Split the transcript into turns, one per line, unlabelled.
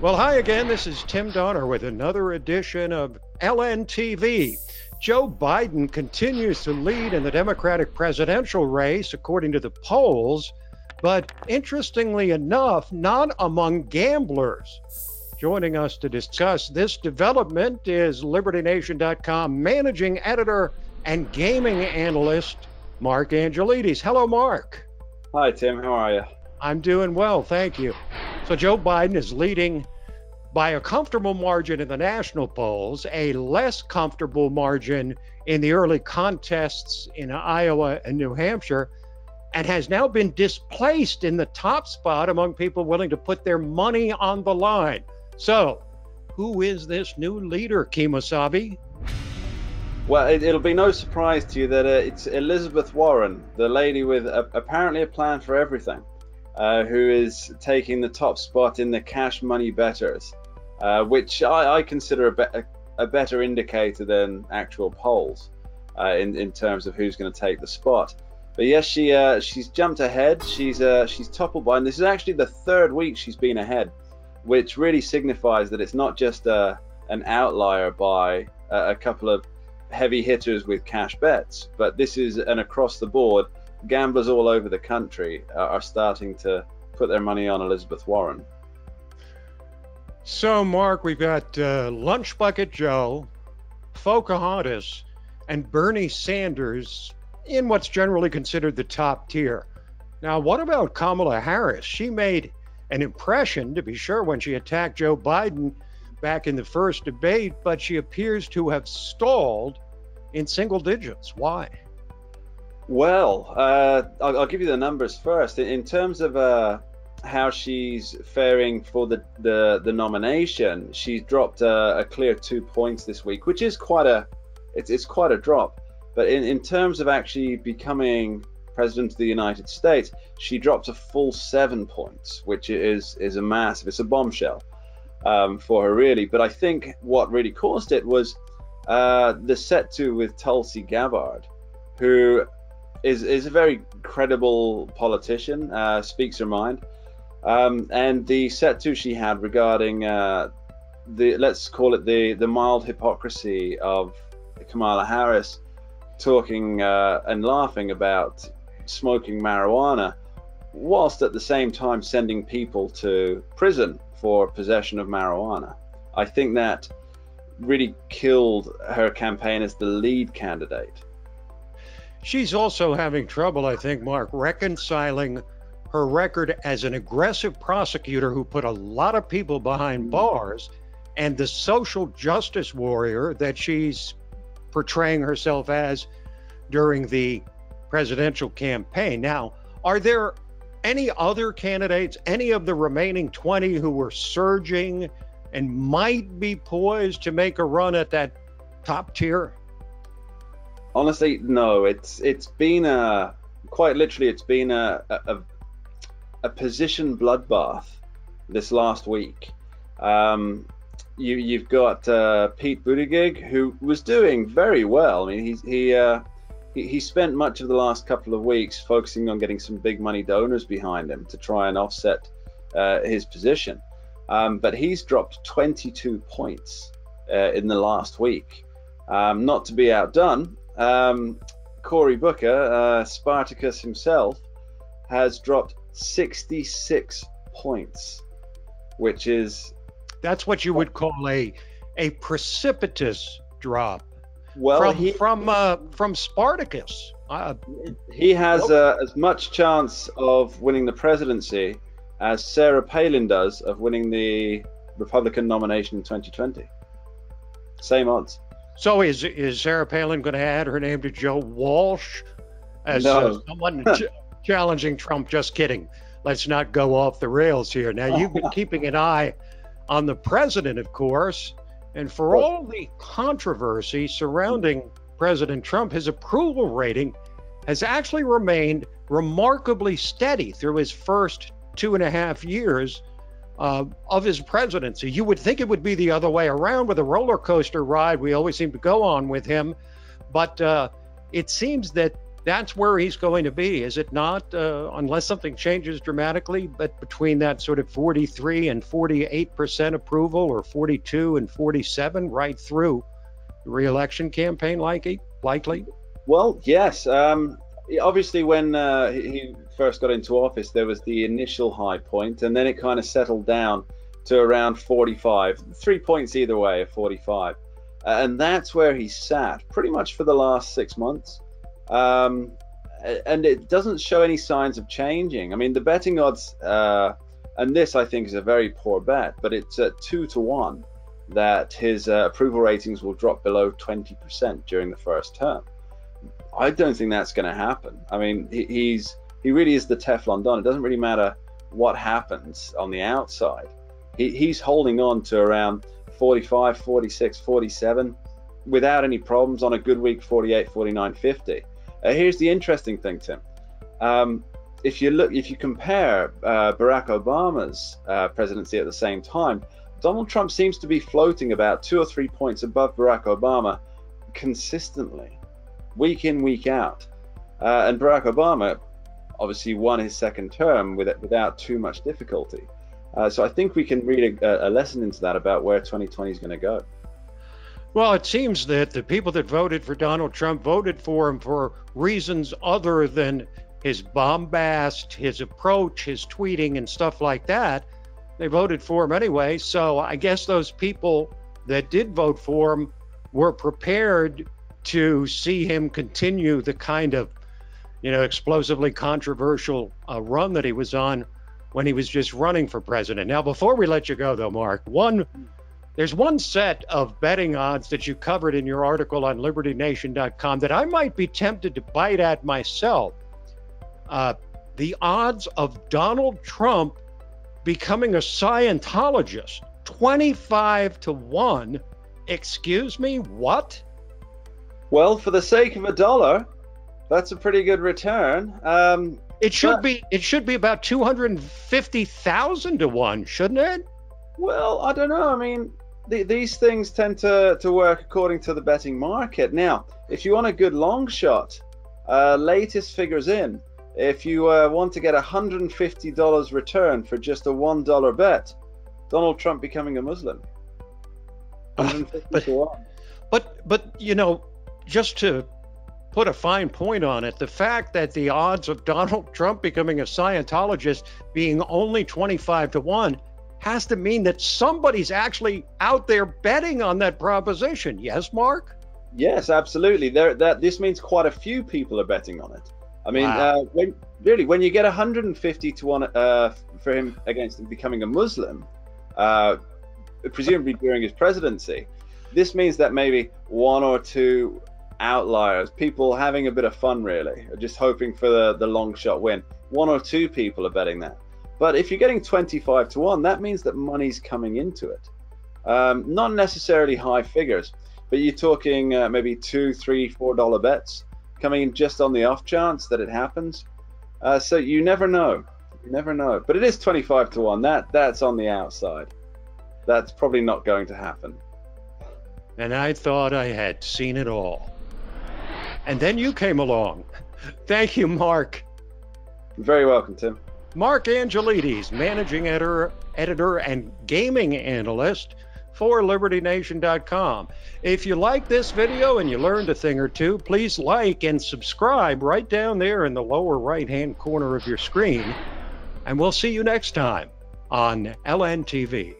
Well, hi again. This is Tim Donner with another edition of LNTV. Joe Biden continues to lead in the Democratic presidential race, according to the polls, but interestingly enough, not among gamblers. Joining us to discuss this development is LibertyNation.com managing editor and gaming analyst, Mark Angelides. Hello, Mark.
Hi, Tim. How are you?
I'm doing well, thank you. So Joe Biden is leading by a comfortable margin in the national polls, a less comfortable margin in the early contests in Iowa and New Hampshire, and has now been displaced in the top spot among people willing to put their money on the line. So, who is this new leader, Kemosabe?
Well, it'll be no surprise to you that it's Elizabeth Warren, the lady with apparently a plan for everything, who is taking the top spot in the cash money bettors, which I consider a better indicator than actual polls in terms of who's going to take the spot. But yes, she's jumped ahead. She's toppled by, and this is actually the third week she's been ahead, which really signifies that it's not just an outlier by a couple of heavy hitters with cash bets, but this is an across the board. Gamblers all over the country are starting to put their money on Elizabeth Warren.
So, Mark, we've got Lunch Bucket Joe, Fauxcahontas, and Bernie Sanders in what's generally considered the top tier. Now, what about Kamala Harris? She made an impression, to be sure, when she attacked Joe Biden back in the first debate, but she appears to have stalled in single digits. Why?
Well, I'll give you the numbers first. In terms of how she's faring for the nomination, she's dropped a clear 2 points this week, which is quite a drop. But in terms of actually becoming president of the United States, she dropped a full 7 points, which is a massive. It's a bombshell for her, really. But I think what really caused it was the set to with Tulsi Gabbard, who is a very credible politician, speaks her mind, and the set to she had regarding let's call it the mild hypocrisy of Kamala Harris talking and laughing about smoking marijuana, whilst at the same time sending people to prison for possession of marijuana. I think that really killed her campaign as the lead candidate.
She's also having trouble, I think, Mark, reconciling her record as an aggressive prosecutor who put a lot of people behind bars and the social justice warrior that she's portraying herself as during the presidential campaign. Now, are there any other candidates, any of the remaining 20 who were surging and might be poised to make a run at that top tier?
Honestly, no. It's been quite literally, it's been a position bloodbath this last week. You've got Pete Buttigieg, who was doing very well. I mean, he spent much of the last couple of weeks focusing on getting some big money donors behind him to try and offset his position. But he's dropped 22 points in the last week. Not to be outdone, Cory Booker, Spartacus himself, has dropped 66 points, which is...
That's what you would call a precipitous drop.
Well,
from Spartacus.
He has as much chance of winning the presidency as Sarah Palin does of winning the Republican nomination in 2020. Same odds.
So is Sarah Palin going to add her name to Joe Walsh as someone challenging Trump? Just kidding. Let's not go off the rails here. Now, you've been keeping an eye on the president, of course, and for all the controversy surrounding President Trump, his approval rating has actually remained remarkably steady through his first 2.5 years of his presidency. You would think it would be the other way around with a roller coaster ride we always seem to go on with him, but it seems that that's where he's going to be, is it not? Unless something changes dramatically, but between that sort of 43 and 48% approval, or 42 and 47, right through the re-election campaign, likely?
Well, yes. Obviously, when he first got into office, there was the initial high point, and then it kind of settled down to around 45, 3 points either way of 45. And that's where he sat pretty much for the last 6 months. And it doesn't show any signs of changing. I mean, the betting odds, and this I think is a very poor bet, but it's at 2-1 that his approval ratings will drop below 20% during the first term. I don't think that's going to happen. I mean, he really is the Teflon Don. It doesn't really matter what happens on the outside. He's holding on to around 45, 46, 47 without any problems. On a good week, 48, 49, 50. Here's the interesting thing, Tim. If you compare Barack Obama's presidency at the same time, Donald Trump seems to be floating about 2 or 3 points above Barack Obama consistently, week in, week out. And Barack Obama obviously won his second term without too much difficulty. So I think we can read a lesson into that about where 2020 is going to go.
Well, it seems that the people that voted for Donald Trump voted for him for reasons other than his bombast, his approach, his tweeting, and stuff like that. They voted for him anyway. So I guess those people that did vote for him were prepared to see him continue the kind of, explosively controversial run that he was on when he was just running for president. Now, before we let you go, though, Mark, there's one set of betting odds that you covered in your article on LibertyNation.com that I might be tempted to bite at myself. The odds of Donald Trump becoming a Scientologist, 25-1. Excuse me, what?
Well, for the sake of $1, that's a pretty good return.
It should be about 250,000 to 1, shouldn't it?
Well, I don't know. I mean, these things tend to work according to the betting market. Now, if you want a good long shot, latest figures in, if you want to get $150 return for just a $1 bet, Donald Trump becoming a Muslim. 150 to 1.
But just to put a fine point on it, the fact that the odds of Donald Trump becoming a Scientologist being only 25-1 has to mean that somebody's actually out there betting on that proposition. Yes, Mark?
Yes, absolutely. This means quite a few people are betting on it. I mean,
wow.
when you get 150-1 for him against him becoming a Muslim, presumably during his presidency, this means that maybe 1 or 2 outliers, people having a bit of fun, really, just hoping for the long shot win. 1 or 2 people are betting that. But if you're getting 25-1, that means that money's coming into it. Not necessarily high figures, but you're talking maybe $2, $3, $4 bets coming in just on the off chance that it happens. So you never know. You never know. But it is 25-1. That's on the outside. That's probably not going to happen.
And I thought I had seen it all. And then you came along. Thank you, Mark.
You're very welcome, Tim.
Mark Angelides, managing editor and gaming analyst for LibertyNation.com. If you like this video and you learned a thing or two, please like and subscribe right down there in the lower right-hand corner of your screen. And we'll see you next time on LNTV.